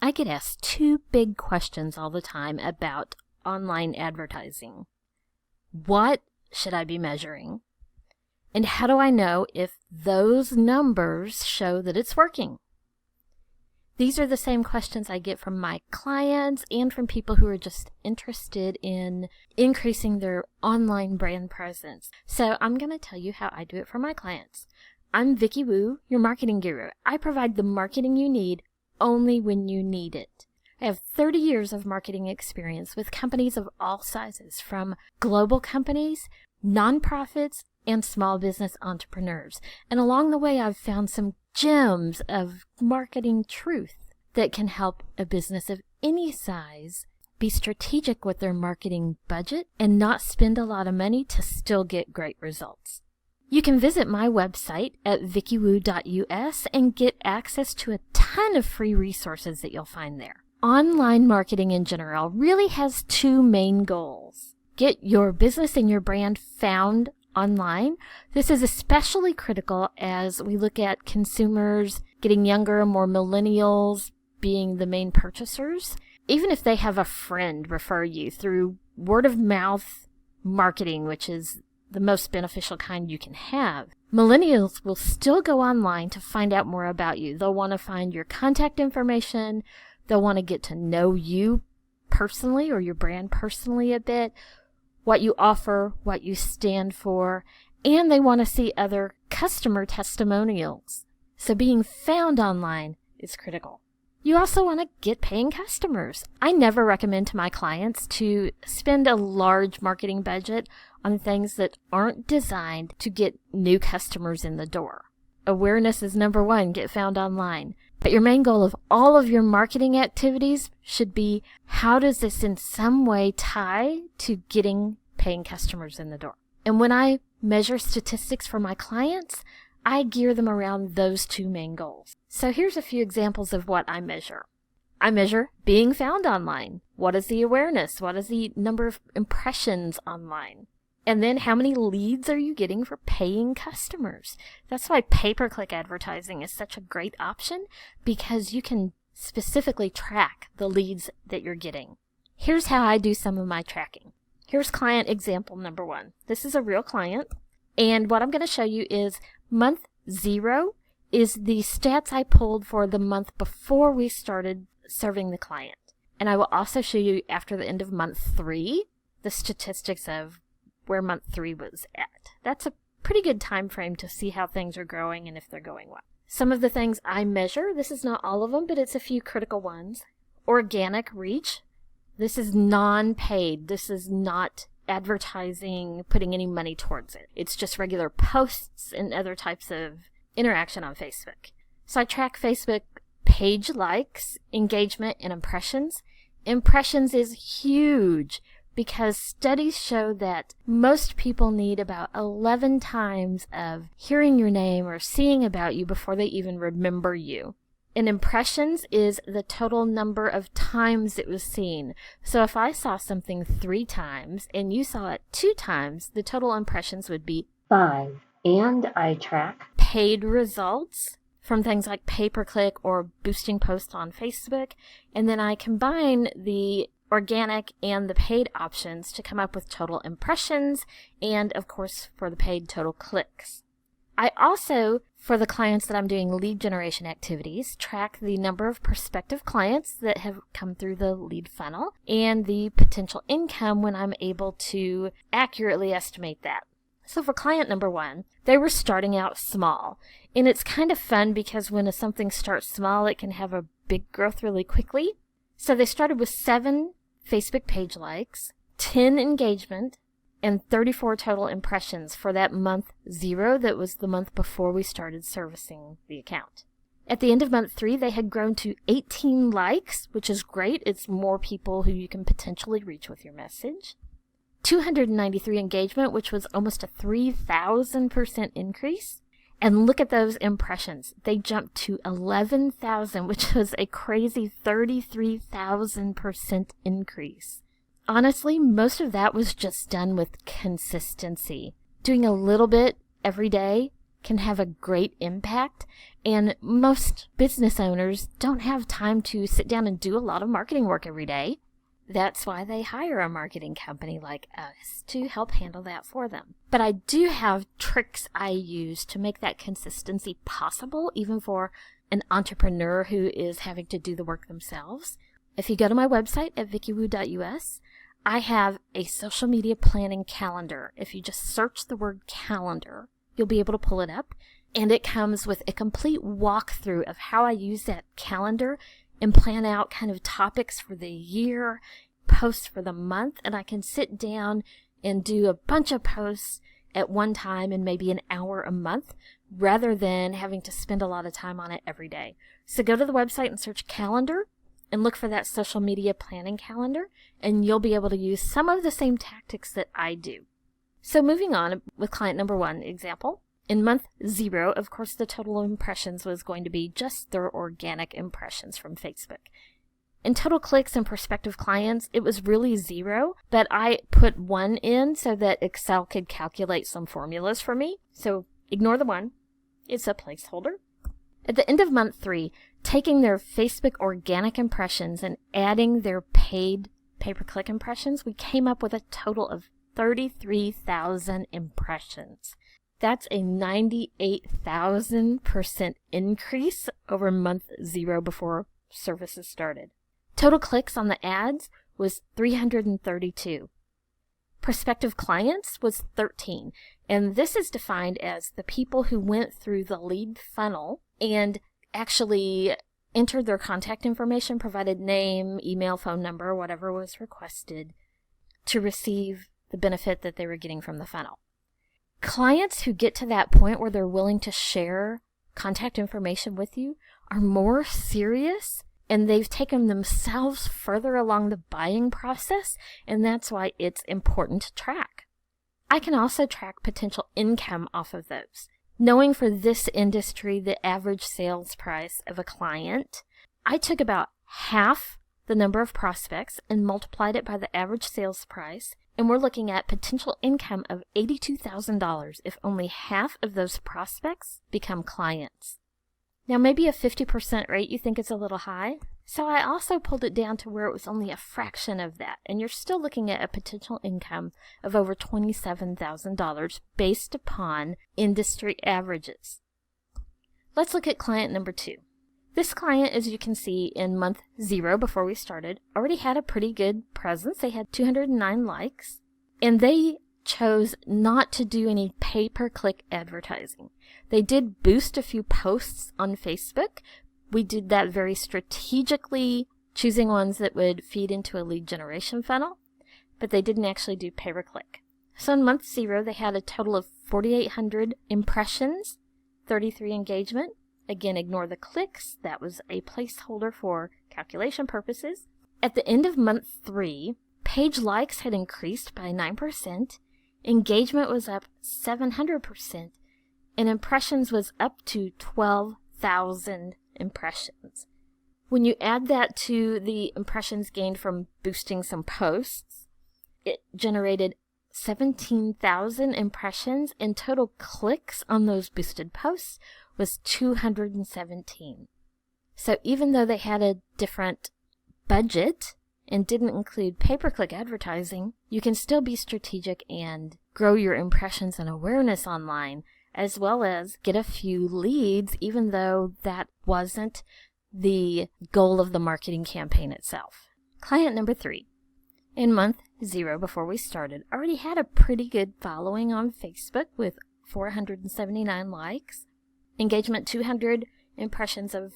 I get asked two big questions all the time about online advertising. What should I be measuring? And how do I know if those numbers show that it's working? These are the same questions I get from my clients and from people who are just interested in increasing their online brand presence. So I'm going to tell you how I do it for my clients. I'm Vicki Wu, your marketing guru. I provide the marketing you need only when you need it. I have 30 years of marketing experience with companies of all sizes, from global companies, nonprofits, and small business entrepreneurs. And along the way, I've found some gems of marketing truth that can help a business of any size be strategic with their marketing budget and not spend a lot of money to still get great results. You can visit my website at vickiwu.us and get access to a ton of free resources that you'll find there. Online marketing in general really has two main goals. Get your business and your brand found online. This is especially critical as we look at consumers getting younger, more millennials being the main purchasers. Even if they have a friend refer you through word of mouth marketing, which is the most beneficial kind you can have, millennials will still go online to find out more about you. They'll want to find your contact information. They'll want to get to know you personally or your brand personally a bit, what you offer, what you stand for, and they want to see other customer testimonials. So being found online is critical. You also want to get paying customers. I never recommend to my clients to spend a large marketing budget on things that aren't designed to get new customers in the door. Awareness is number one, get found online. But your main goal of all of your marketing activities should be, how does this in some way tie to getting paying customers in the door? And when I measure statistics for my clients, I gear them around those two main goals. So here's a few examples of what I measure. I measure being found online. What is the awareness? What is the number of impressions online? And then how many leads are you getting for paying customers? That's why pay-per-click advertising is such a great option, because you can specifically track the leads that you're getting. Here's how I do some of my tracking. Here's client example number one. This is a real client, and what I'm going to show you is month 0 is the stats I pulled for the month before we started serving the client. And I will also show you after the end of month 3 the statistics of where month 3 was at. That's a pretty good time frame to see how things are growing and if they're going well. Some of the things I measure, this is not all of them, but it's a few critical ones. Organic reach. This is non-paid. This is not advertising, putting any money towards it. It's just regular posts and other types of interaction on Facebook. So I track Facebook page likes, engagement, and impressions. Impressions is huge, because studies show that most people need about 11 times of hearing your name or seeing about you before they even remember you. And impressions is the total number of times it was seen. So if I saw something 3 times and you saw it 2 times, the total impressions would be 5. And I track paid results from things like pay-per-click or boosting posts on Facebook. And then I combine the organic and the paid options to come up with total impressions and, of course, for the paid, total clicks. I also, for the clients that I'm doing lead generation activities, track the number of prospective clients that have come through the lead funnel and the potential income when I'm able to accurately estimate that. So for client number 1, they were starting out small. And it's kind of fun because when something starts small, it can have a big growth really quickly. So they started with 7 Facebook page likes, 10 engagement, and 34 total impressions for that month 0 that was the month before we started servicing the account. At the end of month 3, they had grown to 18 likes, which is great. It's more people who you can potentially reach with your message. 293 engagement, which was almost a 3,000% increase. And look at those impressions. They jumped to 11,000, which was a crazy 33,000% increase. Honestly, most of that was just done with consistency. Doing a little bit every day can have a great impact, and most business owners don't have time to sit down and do a lot of marketing work every day. That's why they hire a marketing company like us to help handle that for them. But I do have tricks I use to make that consistency possible, even for an entrepreneur who is having to do the work themselves. If you go to my website at vickiwu.us, I have a social media planning calendar. If you just search the word calendar, you'll be able to pull it up, and it comes with a complete walkthrough of how I use that calendar and plan out kind of topics for the year, posts for the month, and I can sit down and do a bunch of posts at one time in maybe an hour a month, rather than having to spend a lot of time on it every day. So go to the website and search calendar and look for that social media planning calendar, and you'll be able to use some of the same tactics that I do. So moving on with client number 1 example. In month 0, of course, the total impressions was going to be just their organic impressions from Facebook. In total clicks and prospective clients, it was really 0, but I put 1 in so that Excel could calculate some formulas for me. So ignore the 1. It's a placeholder. At the end of month 3, taking their Facebook organic impressions and adding their paid pay-per-click impressions, we came up with a total of 33,000 impressions. That's a 98,000% increase over month 0 before services started. Total clicks on the ads was 332. Prospective clients was 13, and this is defined as the people who went through the lead funnel and actually entered their contact information, provided name, email, phone number, whatever was requested to receive the benefit that they were getting from the funnel. Clients who get to that point where they're willing to share contact information with you are more serious, and they've taken themselves further along the buying process, and that's why it's important to track. I can also track potential income off of those. Knowing for this industry the average sales price of a client, I took about half the number of prospects and multiplied it by the average sales price, and we're looking at potential income of $82,000 if only half of those prospects become clients. Now, maybe a 50% rate you think is a little high, so I also pulled it down to where it was only a fraction of that, and you're still looking at a potential income of over $27,000 based upon industry averages. Let's look at client number 2. This client, as you can see in month 0 before we started, already had a pretty good presence. They had 209 likes, and they chose not to do any pay-per-click advertising. They did boost a few posts on Facebook. We did that very strategically, choosing ones that would feed into a lead generation funnel, but they didn't actually do pay-per-click. So in month 0, they had a total of 4,800 impressions, 33 engagement. Again, ignore the clicks. That was a placeholder for calculation purposes. At the end of month 3, page likes had increased by 9%, engagement was up 700%, and impressions was up to 12,000 impressions. When you add that to the impressions gained from boosting some posts, it generated 17,000 impressions, and total clicks on those boosted posts was 217. So even though they had a different budget and didn't include pay-per-click advertising, you can still be strategic and grow your impressions and awareness online, as well as get a few leads, even though that wasn't the goal of the marketing campaign itself. Client number 3. In month 0 before we started, already had a pretty good following on Facebook with 479 likes, engagement 200, impressions of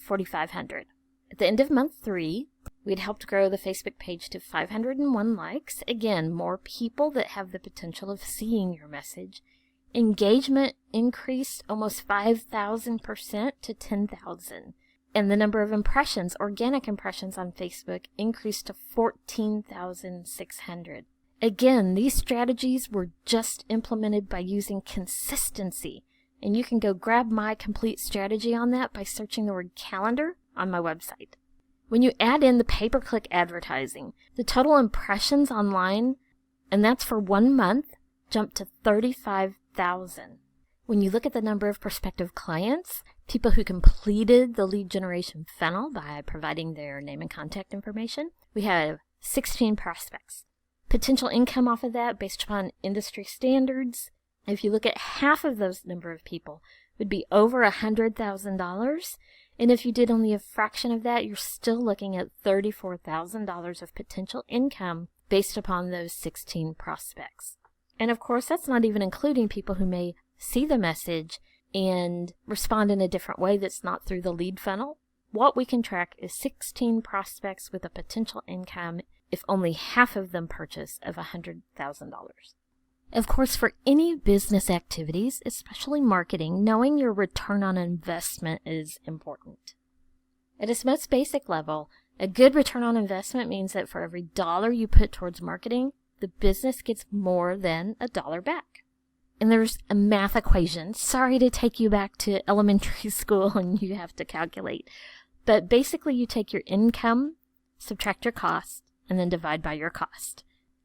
4,500. At the end of month 3, we'd helped grow the Facebook page to 501 likes. Again, more people that have the potential of seeing your message. Engagement increased almost 5,000% to 10,000. And the number of impressions, organic impressions on Facebook, increased to 14,600. Again, these strategies were just implemented by using consistency. And you can go grab my complete strategy on that by searching the word calendar on my website. When you add in the pay-per-click advertising, the total impressions online, and that's for 1 month, jumped to 35,000. When you look at the number of prospective clients, people who completed the lead generation funnel by providing their name and contact information, we have 16 prospects. Potential income off of that based upon industry standards, if you look at half of those number of people, would be over $100,000. And if you did only a fraction of that, you're still looking at $34,000 of potential income based upon those 16 prospects. And of course, that's not even including people who may see the message and respond in a different way that's not through the lead funnel. What we can track is 16 prospects with a potential income if only half of them purchase of $100,000. Of course, for any business activities, especially marketing, knowing your return on investment is important. At its most basic level, a good return on investment means that for every dollar you put towards marketing, the business gets more than a dollar back. And there's a math equation. Sorry to take you back to elementary school and you have to calculate. But basically you take your income, subtract your cost, and then divide by your cost.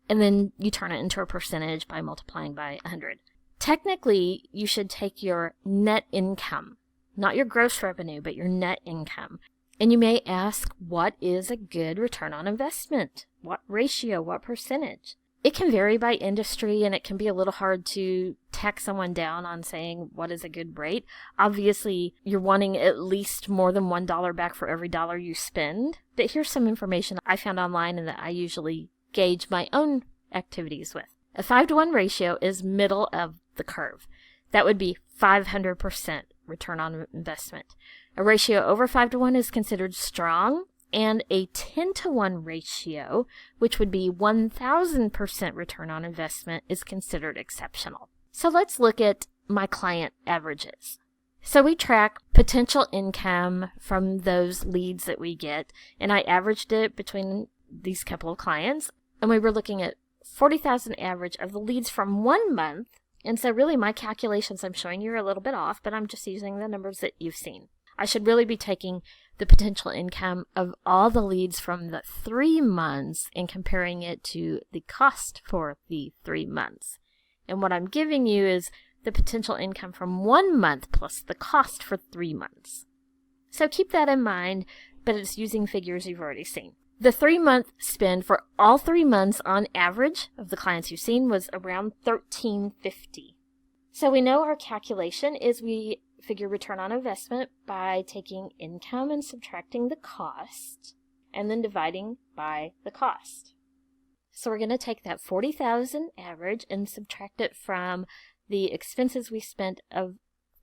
And then you turn it into a percentage by multiplying by 100. Technically, you should take your net income, not your gross revenue, but your net income. And you may ask, what is a good return on investment? What ratio? What percentage? It can vary by industry, and it can be a little hard to tack someone down on saying what is a good rate. Obviously, you're wanting at least more than $1 back for every dollar you spend. But here's some information I found online and that I usually gauge my own activities with. A 5-to-1 ratio is middle of the curve. That would be 500% return on investment. A ratio over 5-to-1 is considered strong, and a 10-to-1 ratio, which would be 1,000% return on investment, is considered exceptional. So let's look at my client averages. So we track potential income from those leads that we get, and I averaged it between these couple of clients, and we were looking at 40,000 average of the leads from 1 month. And so really my calculations I'm showing you are a little bit off, but I'm just using the numbers that you've seen. I should really be taking the potential income of all the leads from the 3 months and comparing it to the cost for the 3 months. And what I'm giving you is the potential income from 1 month plus the cost for 3 months. So keep that in mind, but it's using figures you've already seen. The 3-month spend for all 3 months on average of the clients you've seen was around $1,350. So we know our calculation is we figure return on investment by taking income and subtracting the cost and then dividing by the cost. So we're going to take that 40,000 average and subtract it from the expenses we spent of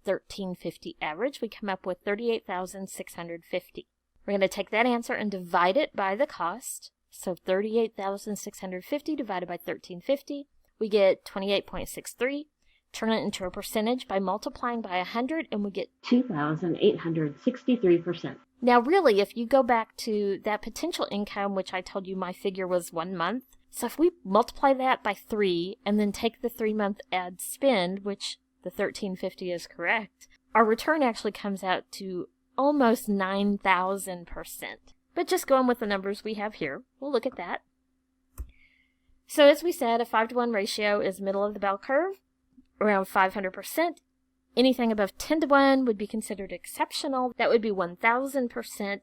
$1,350 average. We come up with $38,650. We're going to take that answer and divide it by the cost. So $38,650 divided by $1,350, we get 28.63. Turn it into a percentage by multiplying by 100, and we get 2,863%. Now, really, if you go back to that potential income, which I told you my figure was 1 month, so if we multiply that by 3 and then take the 3-month ad spend, which the $1,350 is correct, our return actually comes out to almost 9,000%. But just going with the numbers we have here, we'll look at that. So as we said, a 5-to-1 ratio is middle of the bell curve, around 500%. Anything above 10-to-1 would be considered exceptional. That would be 1,000%.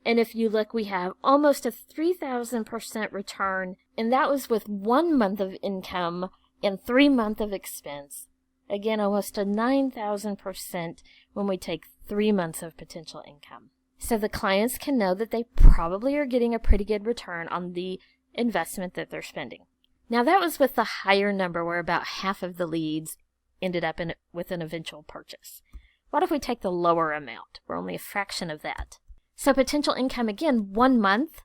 And if you look, we have almost a 3,000% return, and that was with 1 month of income and 3 months of expense. Again, almost a 9,000% when we take 3 months of potential income. So the clients can know that they probably are getting a pretty good return on the investment that they're spending. Now that was with the higher number where about half of the leads ended up with an eventual purchase. What if we take the lower amount? We're only a fraction of that. So potential income, again, 1 month,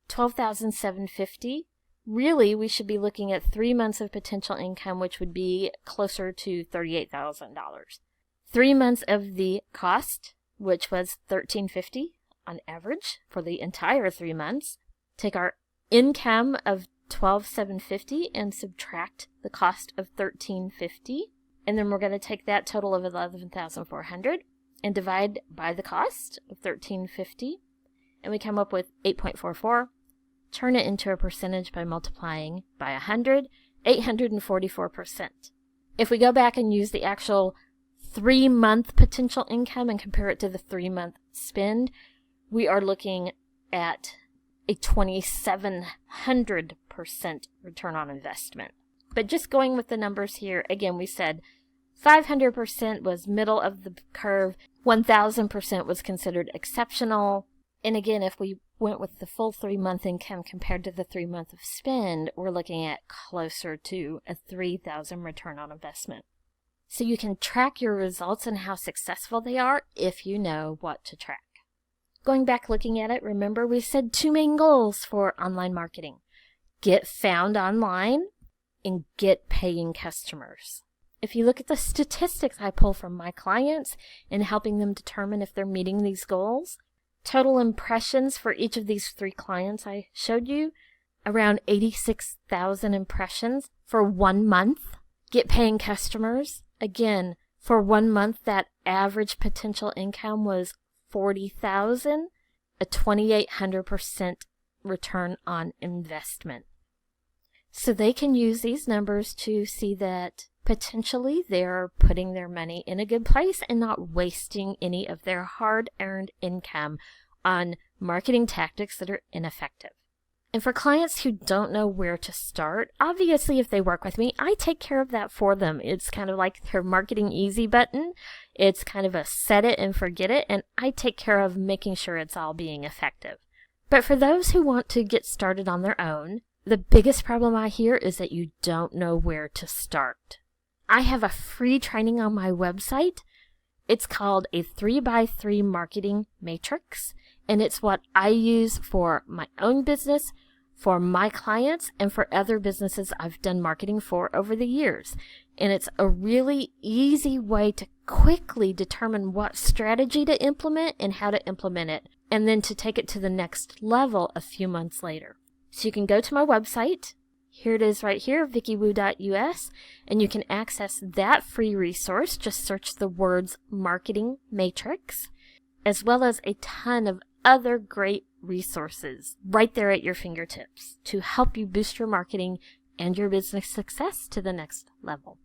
$12,750. Really, we should be looking at 3 months of potential income, which would be closer to $38,000. 3 months of the cost, which was $1,350 on average for the entire 3 months. Take our income of $12,750 and subtract the cost of $1,350. And then we're going to take that total of $11,400 and divide by the cost of $1,350. And we come up with 8.44. Turn it into a percentage by multiplying by 100, 844%. If we go back and use the actual 3-month potential income and compare it to the 3-month spend, we are looking at a 2,700% return on investment. But just going with the numbers here, again, we said 500% was middle of the curve, 1,000% was considered exceptional. And again, if we went with the full 3-month income compared to the 3-month of spend, we're looking at closer to a 3,000 return on investment. So you can track your results and how successful they are if you know what to track. Going back looking at it, remember we said 2 main goals for online marketing. Get found online and get paying customers. If you look at the statistics I pull from my clients and helping them determine if they're meeting these goals, total impressions for each of these 3 clients I showed you, around 86,000 impressions for 1 month. Get paying customers, again, for 1 month that average potential income was 40,000, a 2,800% return on investment. So they can use these numbers to see that potentially they're putting their money in a good place and not wasting any of their hard-earned income on marketing tactics that are ineffective. And for clients who don't know where to start, obviously if they work with me, I take care of that for them. It's kind of like their marketing easy button. It's kind of a set it and forget it, and I take care of making sure it's all being effective. But for those who want to get started on their own, the biggest problem I hear is that you don't know where to start. I have a free training on my website. It's called a 3x3 marketing matrix, and it's what I use for my own business, for my clients, and for other businesses I've done marketing for over the years. And it's a really easy way to quickly determine what strategy to implement and how to implement it, and then to take it to the next level a few months later. So you can go to my website. Here it is right here, VickiWu.us, and you can access that free resource. Just search the words Marketing Matrix, as well as a ton of other great resources right there at your fingertips to help you boost your marketing and your business success to the next level.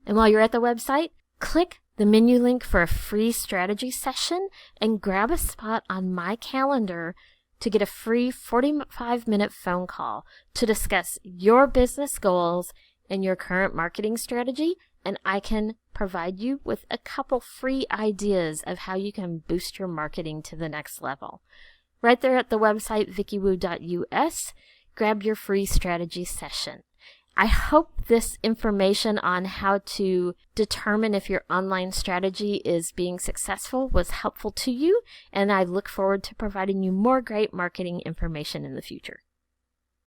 And while you're at the website, click the menu link for a free strategy session and grab a spot on my calendar to get a free 45-minute phone call to discuss your business goals and your current marketing strategy, and I can provide you with a couple free ideas of how you can boost your marketing to the next level. Right there at the website, VickiWu.us, grab your free strategy session. I hope this information on how to determine if your online strategy is being successful was helpful to you, and I look forward to providing you more great marketing information in the future.